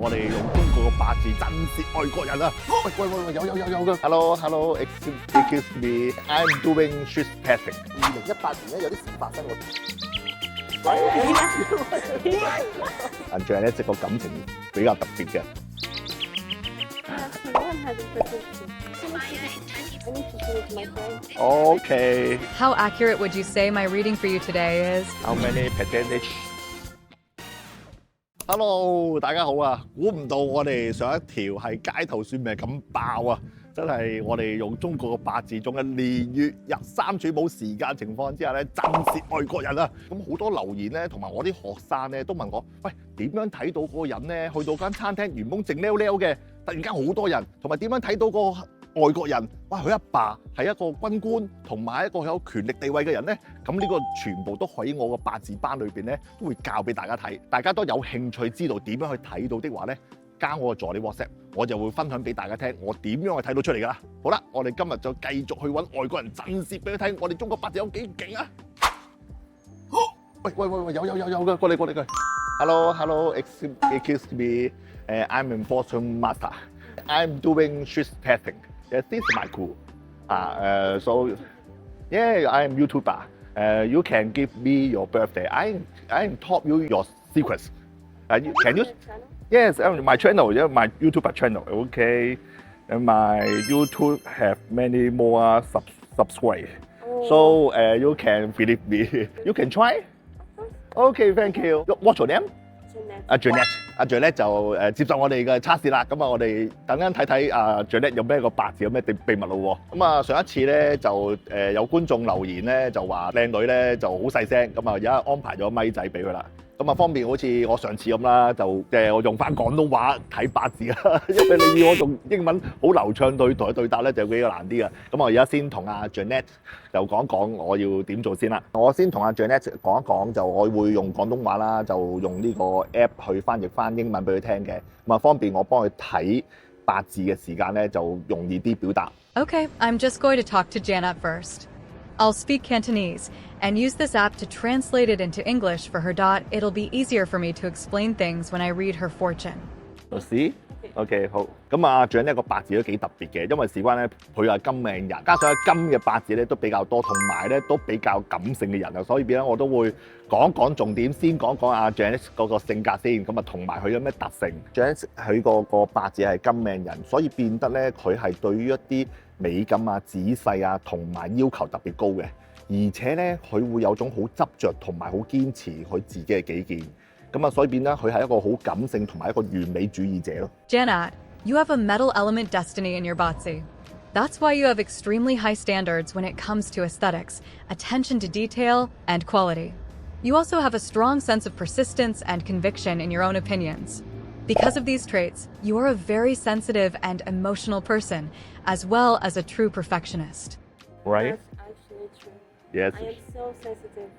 我哋用中國嘅八字震懾外國人啊！喂，有嘅。Hello, excuse me, I'm doing sheet testing。2018年咧有啲事發生喎。阿 Jan 咧，即個感情比較特別嘅。Okay. How accurate would you say my reading for you today is? How many percentage?Hello， 大家好啊！估唔到我哋上一條係街頭算命咁爆啊！真係我哋用中國嘅八字中嘅年月日三處冇時間情況之下咧，震懾外國人啊！咁好多留言咧，同埋我啲學生咧都問我：喂，點樣睇到嗰個人咧？去到間餐廳原本靜溜溜嘅，突然間好多人，同埋點樣睇到個外國人？哇！佢阿爸係一個軍官，同埋一個有權力地位嘅人咧。咁呢個全部都喺我個八字班裏邊咧，都會教俾大家睇。大家都有興趣知道點樣去睇到的話咧，加我個助理 WhatsApp， 我就會分享俾大家聽，我點樣去睇到出嚟㗎啦。好啦，我哋今日就繼續去揾外國人震懾俾佢睇，我哋中國八字有幾勁啊！喂，有嘅，過嚟。Hello, excuse me, I'm in Fortune Master. I'm doing sheet testing. This is my cool. So yeah, I'm YouTuber. You can give me your birthday. I taught you your secrets. Can you? Yes, my channel, yeah, my YouTube channel. Okay, and my YouTube have many more subscribe. So you can believe me. You can try. Okay, thank you. What's your name? 阿 Janet 就接受我哋嘅測試啦，咁啊我哋等陣睇睇阿 Janet 有咩個八字有咩秘密咯喎。咁啊上一次咧就有觀眾留言咧就話靚女咧就好細聲，咁啊而家安排咗咪仔俾佢啦。咁啊方便好似我上次咁啦，就我用翻廣東話睇八字啦，因為你要我用英文好流暢同佢對答咧就比較難啲嘅。咁我而家先同阿 Janet 就講講我要點做先啦。我先同阿 Janet 講一講，就我會用廣東話啦，就用呢個 app 去翻譯翻英文俾佢聽嘅，咁啊方便我幫佢睇八字嘅時間咧就容易啲表達。Okay, I'm just going to talk to Janet first. I'll speak Cantonese and use this app to translate it into English for her. It'll be easier for me to explain things when I read her fortune. OK 好。咁啊仲有呢個八字都幾特別嘅，因為事關咧佢係金命人，加上金嘅八字咧都比較多，同埋咧都比較感性嘅人啊，所以變咗我都會講講重點，先講講阿 Janice 嗰個性格先，咁啊同埋佢有咩特性。Janice 佢個八字係金命人，所以變得咧佢係對於一啲美感啊、仔細啊同埋要求特別高嘅，而且咧佢會有種好執着同埋好堅持佢自己嘅己見。咁啊，所以變咧，佢係一個好感性同埋一個完美主義者咯。Janet, you have a metal element destiny in your Batsi. That's why you have extremely high standards when it comes to aesthetics, attention to detail, and quality. You also have a strong sense of persistence and conviction in your own opinions. Because of these traits, you are a very sensitive and emotional person, as well as a true perfectionist. Right? That's actually true. Yes. I am so sensitive.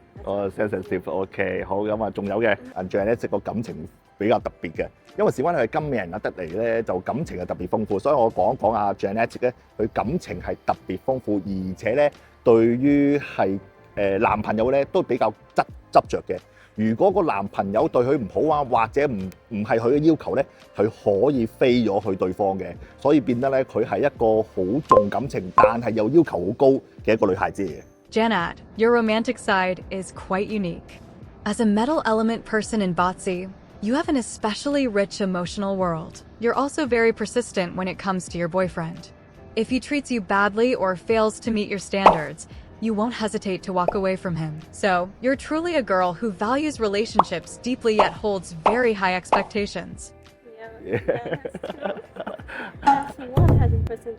sensitive。OK， 好咁啊，仲有嘅阿 Jane 咧，即個感情比較特別嘅，因為事關佢係金命人得嚟咧，就感情係特別豐富，所以我講一講阿 Jane 咧，佢感情係特別豐富，而且咧對於係男朋友咧都比較執着嘅。如果個男朋友對佢唔好啊，或者唔係佢嘅要求咧，佢可以飛咗去對方嘅，所以變得咧佢係一個好重感情，但係又要求好高嘅一個女孩子嚟嘅。Janet, your romantic side is quite unique. As a metal element person in Batsi, you have an especially rich emotional world. You're also very persistent when it comes to your boyfriend. If he treats you badly or fails to meet your standards, you won't hesitate to walk away from him. So, you're truly a girl who values relationships deeply yet holds very high expectations. Yeah, that's true. That's 100% true.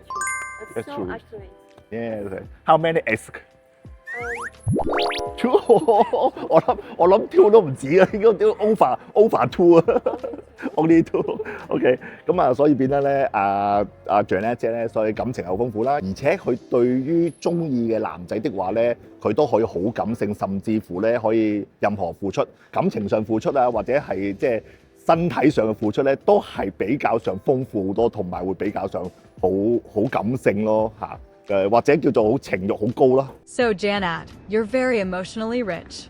That's That's so true. accurate. Yes. How many X？ Um, two 我諗 two 都唔止啊，應該都 over two 啊，only two。OK， 咁啊，所以變得咧阿 Jane 姐咧，所以感情好豐富啦，而且佢對於中意嘅男仔的話咧，佢都可以好感性，甚至乎咧可以任何付出，感情上付出啊，或者係即係身體上嘅付出咧，都係比較上豐富好多，同埋會比較上好感性咯嚇。或者叫做好情慾好高啦。So Janet, you're very emotionally rich.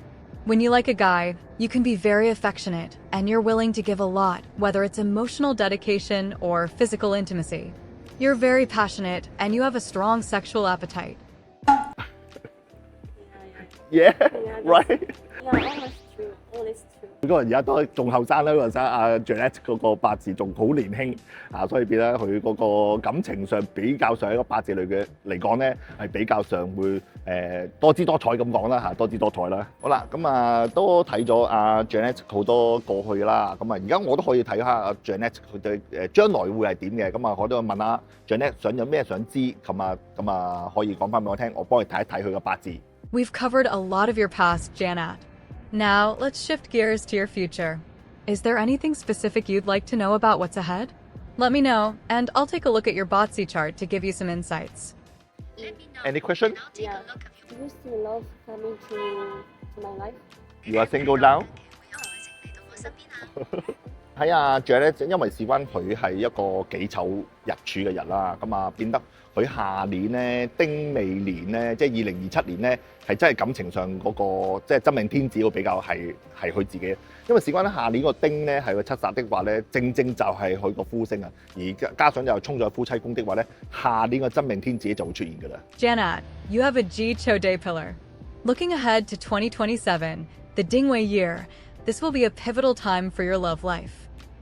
When you like a guy, you can be very affectionate and you're willing to give a lot, whether it's emotional dedication or physical intimacy. You're very passionate and you have a strong sexual appetite. Yeah, Yeah, right. Yeah, almost true. All is true. 嗰個而家都仲後生啦，嗰陣時阿 Janet 嗰個八字仲好年輕啊，所以變咧佢嗰個感情上比較上喺個八字嚟講咧，係比較上會多姿多彩咁講啦嚇，多姿多彩啦。好啦，咁啊都睇咗阿 Janet 好多過去啦，咁啊而家我都可以睇下阿 Janet 佢對將來會係點嘅，咁啊我都問下 Janet 有咩想知，咁啊可以講翻俾我聽，我幫佢睇一睇佢個八字。We've covered a lot of your past, Janat. Now, let's shift gears to your future. Is there anything specific you'd like to know about what's ahead? Let me know, and I'll take a look at your Botsy chart to give you some insights. Any question? Yeah. Do you still love coming to my life? You are single now? 喺阿 Janet 因為事關佢係一個己丑日柱嘅人啦，咁啊變得佢下年咧丁未年咧，即係2027年咧，係真係感情上嗰、個即係真命天子會比較係佢自己，因為事關咧下年個丁咧係個七殺的話咧，正就係佢個夫星啊，而加上又衝咗夫妻宮的話咧，下年個真命天子就會出現㗎啦。Janat, you have a Ji Chode pillar. Looking ahead to 2027, the Dingwei year, this will be a pivotal time for your love life.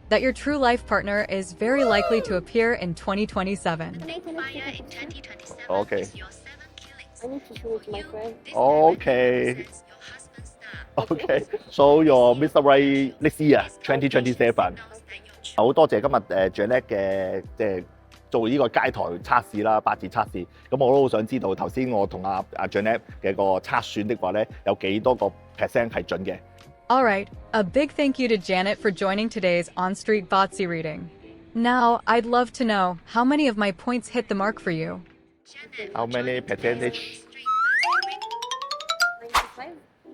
That your true life partner is very likely to appear in 2027. Okay. I need to show it to my friend. Okay. Okay. So your Mr. Right next year, 2027. 好多謝今日Janet 嘅即係做呢個街台測試啦，八字測試。咁我都好想知道頭先我同阿Janet 嘅個測算的話咧，有幾多個 percent 係準嘅？ All right, a big thank you to Janet for joining today's On Street Botsy reading. Now, I'd love to know how many of my points hit the mark for you. How many percentage?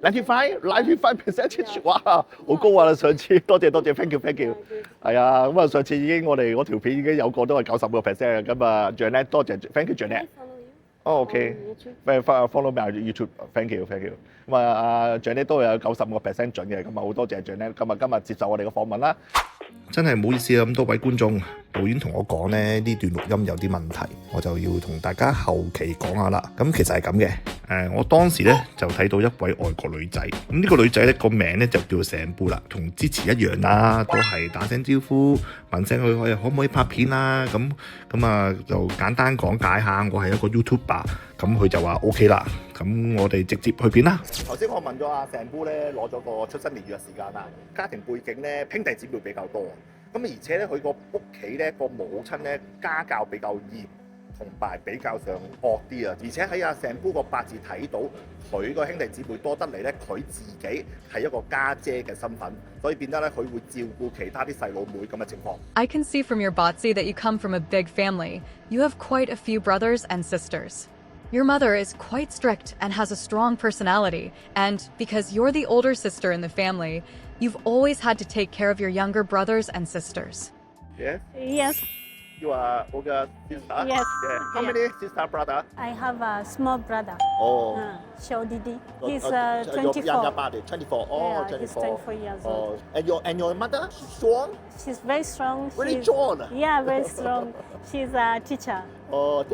95? 95 percentage， 哇，好高啊！上次多謝，thank you。係啊，咁啊上次已經我哋嗰條片已經有個都係90%嘅，咁啊 Janet 多謝 ，thank you Janet。 I follow you. 哦 ，OK， On YouTube. follow me on YouTube，thank you。咁啊，阿 Janet 都有95% 準嘅，咁啊好多謝 Janet 今日接受我哋嘅訪問啦。真係唔好意思啊，咁多位觀眾，導演同我講咧呢段錄音有啲問題，我就要同大家後期講下啦。咁其實係咁嘅，我當時咧就睇到一位外國女仔，咁呢個女仔咧個名咧就叫成布啦，同之前一樣啦，都係打聲招呼，問聲佢可唔可以拍片啊？咁啊就簡單講解下，我係一個 YouTuber， 咁佢就話 OK 啦，咁我哋直接去片啦。頭先我問咗阿成布咧，攞咗個出生年月日時間啦，家庭背景咧兄弟姊妹比較多。咁而且咧，佢個屋企咧個母親咧家教比較嚴，同埋比較上惡啲啊！而且喺阿成夫個八字睇到佢個兄弟姊妹多得嚟咧，佢自己係一個家姐嘅身份，所以變得咧佢會照顧其他啲細佬妹咁嘅情況。I can see from your Botsy that you come from a big family. You have quite a few brothers and sisters. Your mother is quite strict and has a strong personality, and because you're the older sister in the family, you've always had to take care of your younger brothers and sisters. Yes, Yes, you are older sister. Yes. Yeah. How many sister brother? I have a small brother, Oh. Xiao Didi. He's Your 24. younger brother, 24. Oh, Yeah, 24. he's 24 years old. Oh, and your mother, strong, She's very strong. very She's- strong. Yeah, very strong. She's a teacher. Oh,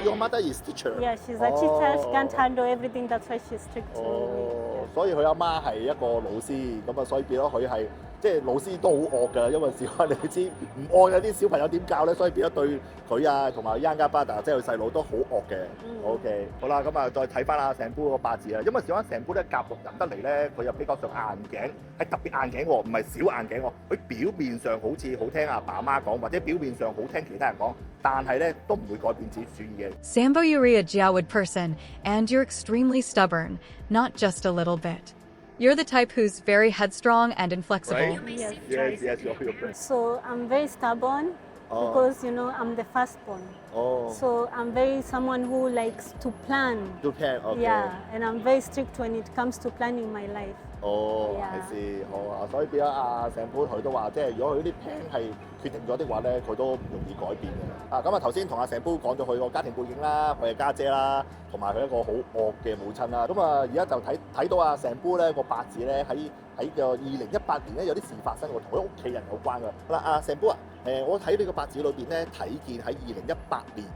your mother is teacher. Yeah, she's a teacher. She can't handle everything. That's why she's strict to me. 哦，所以佢阿媽係一個老師，咁啊，所以變咗佢係即係老師都好惡㗎，因為事關你知唔愛嗰啲小朋友點教咧，所以變咗對佢啊同埋 younger brother 即係佢細佬都好惡嘅。OK， 好啦，咁啊再睇翻阿成夫個八字啊，因為事關成夫咧甲木人得嚟咧，佢又比較上硬頸，係特別硬頸喎，唔係小硬頸喎。佢表面上好似好聽阿爸阿媽講，或者表面上好聽其他人講，但係咧都唔會改變自己主意嘅。Sambo Uria Jiawood person, and you're extremely stubborn, not just a little bit. You're the type who's very headstrong and inflexible. Right? Yes. Yes, your friend. So I'm very stubborn Oh. because I'm the firstborn. Oh, So I'm very someone who likes to plan. to plan. Okay. Yeah, and I'm very strict when it comes to planning my life. 哦， Yeah. 係先好啊，所以變咗阿成夫佢都話，即係如果佢啲 plan 係決定咗的話咧，佢都唔容易改變嘅。咁啊頭先同阿成煲講咗佢個家庭背景啦，佢係家姐啦，同埋佢一個好惡嘅母親啦。咁啊而家就睇到阿成煲咧個八字咧喺個2018年咧有啲事發生喎，同佢屋企人有關㗎。好啦，阿成煲啊，我睇你個八字裏邊咧睇見喺2018年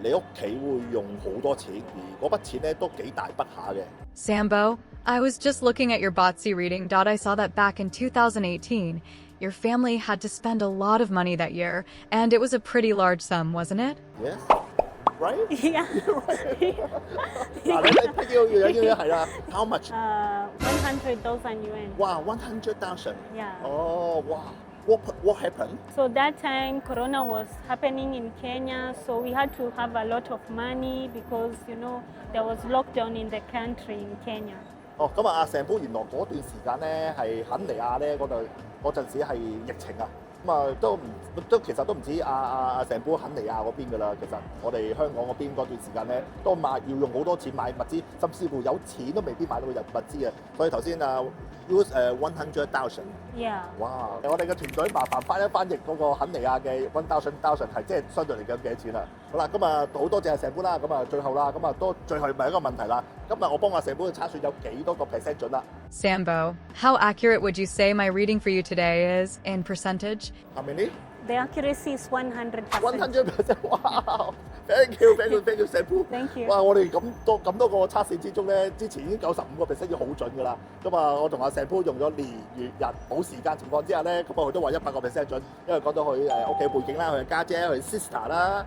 你屋企會用好多錢，而嗰筆錢咧都幾大筆下嘅。Sambo, I was just looking at your Botsy reading. I saw that back in 2018, your family had to spend a lot of money that year, and it was a pretty large sum, wasn't it? Yes, right? Yeah. 嗱，你要係啦。How much? 100,000 yuan. 哇，100,000。Yeah. 哦，哇，what happened? So that time Corona was happening in Kenya, so we had to have a lot of money because there was lockdown in the country in Kenya. 哦，咁啊，阿成煲原來嗰段時間咧係肯尼亞咧嗰陣時係疫情啊，咁啊其實都唔止阿成煲肯尼亞嗰邊㗎啦。其實我哋香港嗰邊嗰段時間咧都要用好多錢買物資，甚至乎有錢都未必買到物資啊。所以頭先use 100,000。Yeah. 哇！我哋嘅團隊麻煩翻譯嗰個肯尼亞嘅1,000係即係相對嚟講幾多錢啦？好啦，咁啊好多謝阿成煲啦，咁啊最後啦，咁啊最後咪一個問題啦。今日我幫阿成煲去測算有幾多個 percent 準啦 Sambo, how accurate would you say my reading for you today is in percentage?？How many? The accuracy is 100%. 100%， 哇 ！Thank you，成煲。Thank you。哇！我哋咁多個測試之中咧，之前已經95%已經好準㗎啦。咁啊，我同阿成煲用咗年月日冇時間情況之下咧，咁啊佢都話100%準，因為講到佢屋企背景啦，佢嘅家姐、佢 sister 啦。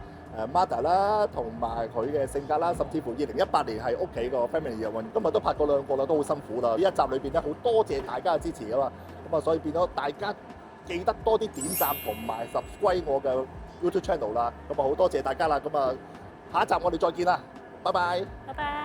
mother 啦，同埋佢嘅性格啦，甚至乎2018年係屋企個 family 人運，今日都拍過2個啦，都好辛苦啦。呢一集裏邊咧，好多謝大家嘅支持啊嘛，咁啊，所以變咗大家記得多啲點讚同埋 subscribe 我嘅 YouTube channel 啦，咁啊好多謝大家啦，咁啊下一集我哋再見啦，拜拜。拜拜。